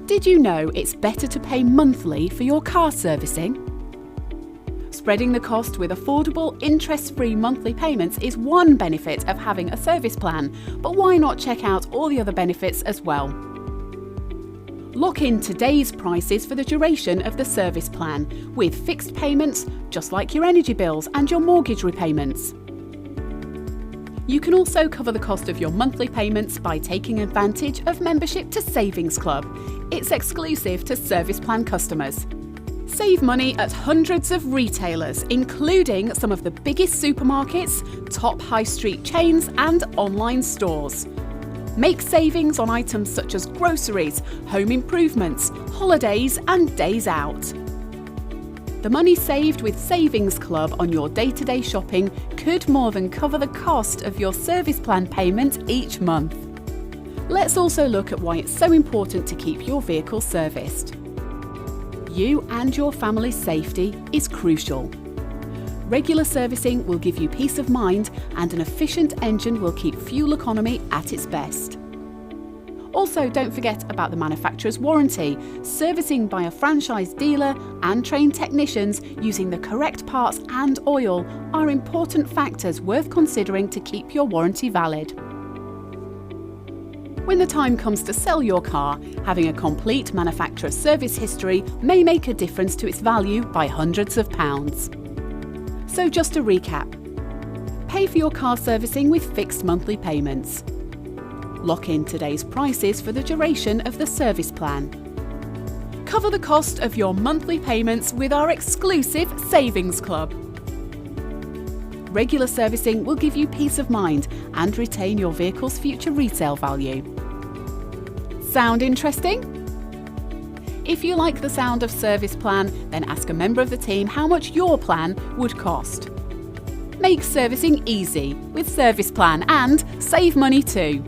Did you know it's better to pay monthly for your car servicing? Spreading the cost with affordable, interest-free monthly payments is one benefit of having a service plan, but why not check out all the other benefits as well? Lock in today's prices for the duration of the service plan, with fixed payments, just like your energy bills and your mortgage repayments. You can also cover the cost of your monthly payments by taking advantage of membership to Savings Club. It's exclusive to service plan customers. Save money at hundreds of retailers, including some of the biggest supermarkets, top high street chains and online stores. Make savings on items such as groceries, home improvements, holidays and days out. The money saved with Savings Club on your day-to-day shopping could more than cover the cost of your service plan payment each month. Let's also look at why it's so important to keep your vehicle serviced. You and your family's safety is crucial. Regular servicing will give you peace of mind, and an efficient engine will keep fuel economy at its best. Also, don't forget about the manufacturer's warranty. Servicing by a franchise dealer and trained technicians using the correct parts and oil are important factors worth considering to keep your warranty valid. When the time comes to sell your car, having a complete manufacturer service history may make a difference to its value by hundreds of pounds. So just to recap, pay for your car servicing with fixed monthly payments. Lock in today's prices for the duration of the service plan. Cover the cost of your monthly payments with our exclusive Savings Club. Regular servicing will give you peace of mind and retain your vehicle's future resale value. Sound interesting? If you like the sound of service plan, then ask a member of the team how much your plan would cost. Make servicing easy with Service Plan and save money too.